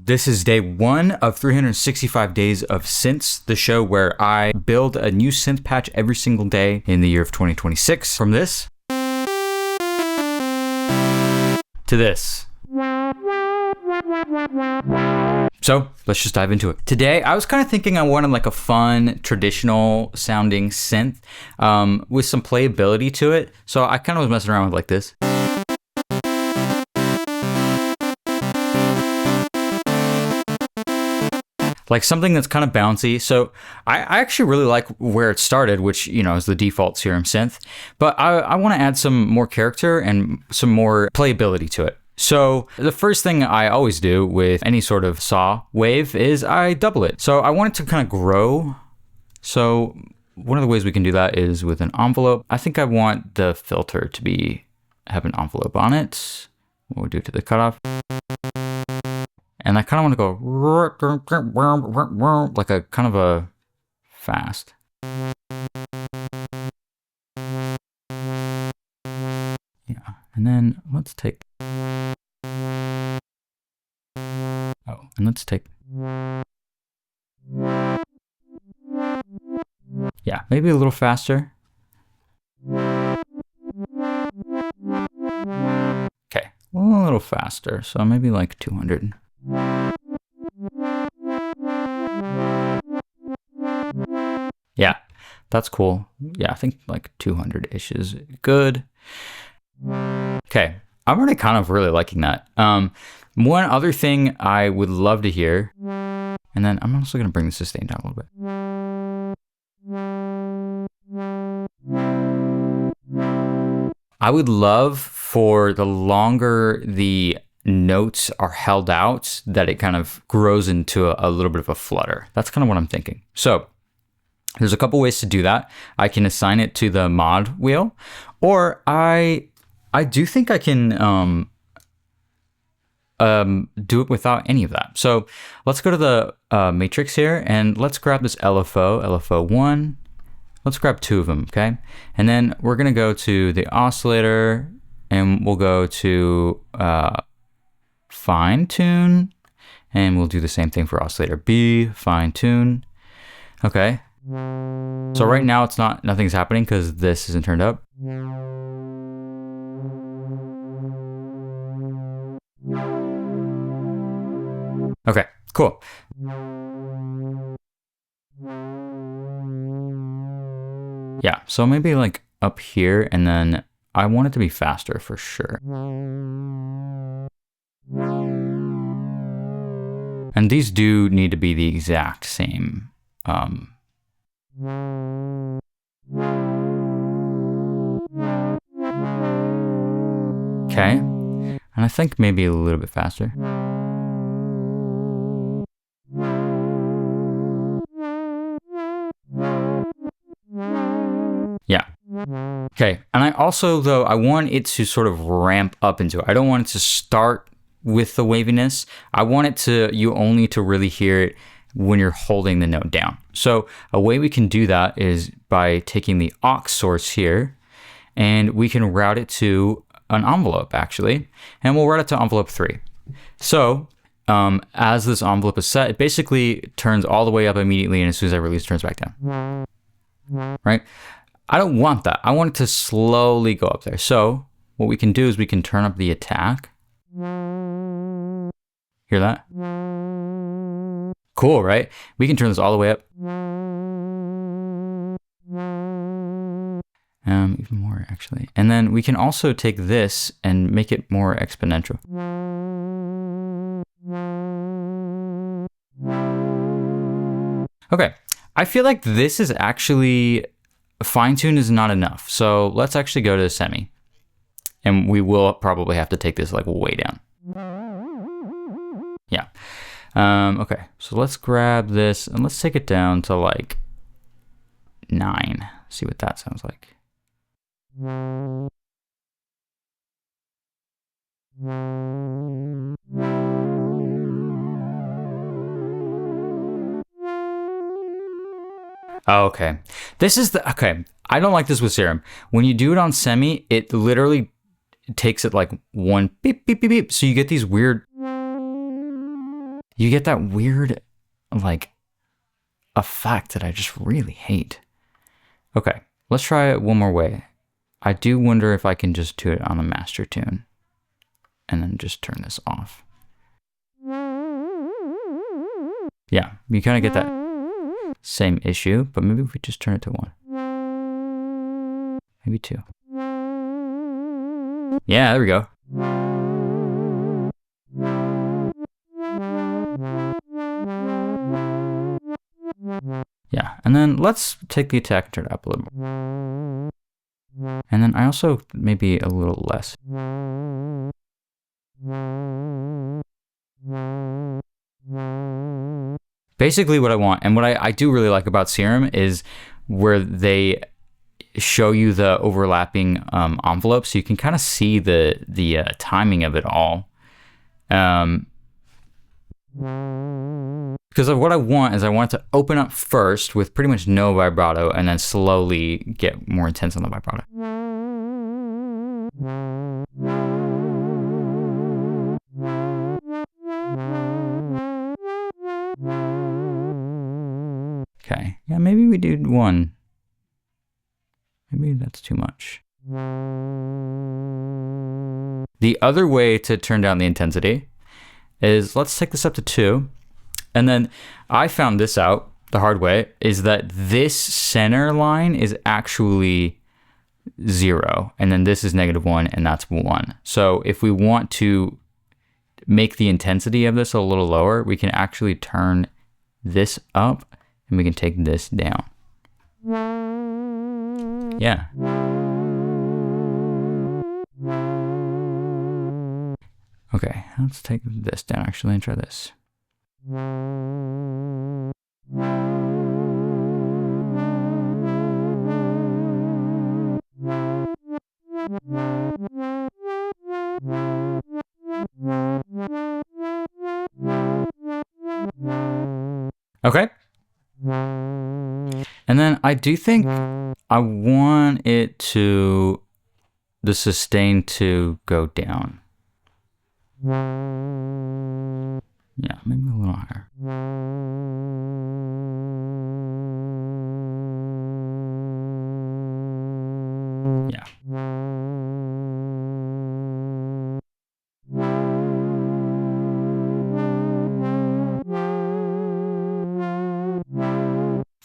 This is day 1 of 365 Days of Synths, the show where I build a new synth patch every single day in the year of 2026. From this to this. So let's just dive into it. Today, I was kind of thinking I wanted like a fun, traditional sounding synth with some playability to it. So I kind of was messing around with like this. Like something that's kind of bouncy. So I actually really like where it started, which, you know, is the default Serum synth. But I want to add some more character and some more playability to it. So the first thing I always do with any sort of saw wave is I double it. So I want it to kind of grow. So one of the ways we can do that is with an envelope. I think I want the filter to have an envelope on it. We'll do it to the cutoff. And I kind of want to go like a kind of a fast. Yeah, and then let's take. Oh, and let's take. Yeah, maybe a little faster. Okay, a little faster. So maybe like 200. Yeah, that's cool. Yeah, I think like 200-ish is good. Okay, I'm already kind of really liking that. One other thing I would love to hear, and then I'm also going to bring the sustain down a little bit. I would love for the longer the notes are held out, that it kind of grows into a little bit of a flutter. That's kind of what I'm thinking. So there's a couple ways to do that. I can assign it to the mod wheel, or I do think I can do it without any of that. So let's go to the matrix here and let's grab this LFO1. Let's grab 2 of them, okay? And then we're gonna go to the oscillator and we'll go to fine tune, and we'll do the same thing for oscillator B, fine tune. Okay. So right now nothing's happening because this isn't turned up. Okay, cool. Yeah, so maybe like up here, and then I want it to be faster for sure. And these do need to be the exact same. Okay, and I think maybe a little bit faster. Yeah. Okay, and I also, though, I want it to sort of ramp up into it. I don't want it to start with the waviness. I want it to, you only to really hear it when you're holding the note down. So a way we can do that is by taking the aux source here, and we can route it to an envelope actually, and we'll route it to envelope 3. So as this envelope is set, it basically turns all the way up immediately, and as soon as I release, it turns back down. Right? I don't want that. I want it to slowly go up there. So what we can do is we can turn up the attack. Hear that? Cool, right? We can turn this all the way up. Even more actually. And then we can also take this and make it more exponential. Okay, I feel like this is actually, fine tune is not enough. So let's actually go to the semi. And we will probably have to take this like way down. Yeah. Okay, so let's grab this and let's take it down to like 9. See what that sounds like. Okay, this is okay. I don't like this with Serum. When you do it on semi, it literally takes it like one beep, beep, beep, beep. So you get these weird you get that weird, like, effect that I just really hate. Okay, let's try it one more way. I do wonder if I can just do it on a master tune and then just turn this off. Yeah, you kind of get that same issue, but maybe if we just turn it to 1. Maybe 2. Yeah, there we go. Yeah, and then let's take the attack and turn it up a little more. And then I also maybe a little less. Basically what I want, and what I do really like about Serum is where they show you the overlapping envelopes, so you can kind of see the timing of it all. Because what I want is I want it to open up first with pretty much no vibrato and then slowly get more intense on the vibrato. Okay, yeah, maybe we do 1. Maybe that's too much. The other way to turn down the intensity is, let's take this up to 2. And then I found this out the hard way, is that this center line is actually 0. And then this is -1 and that's 1. So if we want to make the intensity of this a little lower, we can actually turn this up and we can take this down. Yeah. Okay, let's take this down actually and try this. Okay. And then I do think I want it to, the sustain to go down. Yeah, maybe a little higher. Yeah.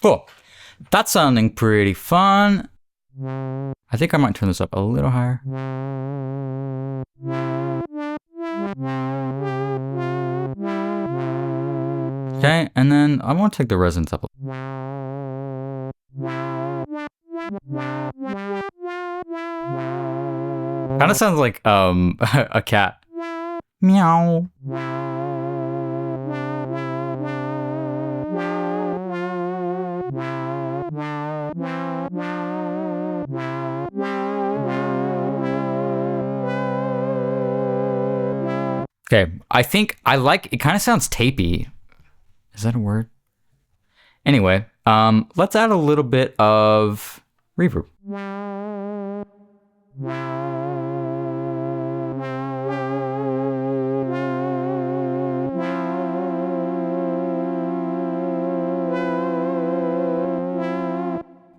Cool. That's sounding pretty fun. I think I might turn this up a little higher. Okay, and then I want to take the resonance up. Kind of sounds like a cat. Meow. Okay, I think I like, it kind of sounds tapey. Is that a word? Anyway, let's add a little bit of reverb.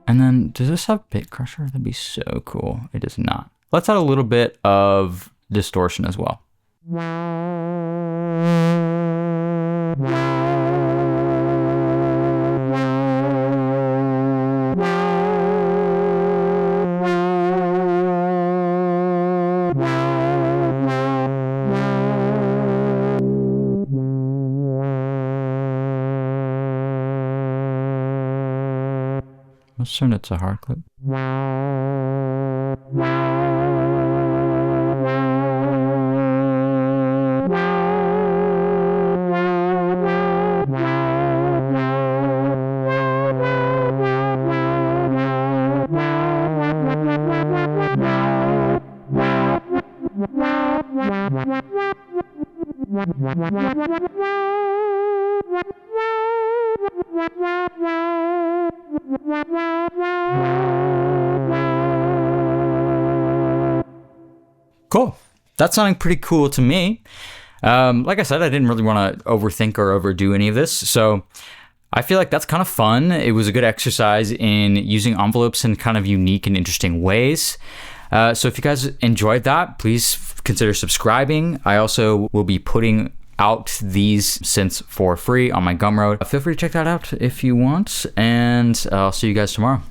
And then, does this have bit crusher? That'd be so cool. It does not. Let's add a little bit of distortion as well. Let's turn it to hard clip. Cool. That's sounding pretty cool to me. Like I said, I didn't really want to overthink or overdo any of this, so I feel like that's kind of fun. It was a good exercise in using envelopes in kind of unique and interesting ways. So if you guys enjoyed that, please consider subscribing. I also will be putting out these synths for free on my Gumroad. Feel free to check that out if you want, and I'll see you guys tomorrow.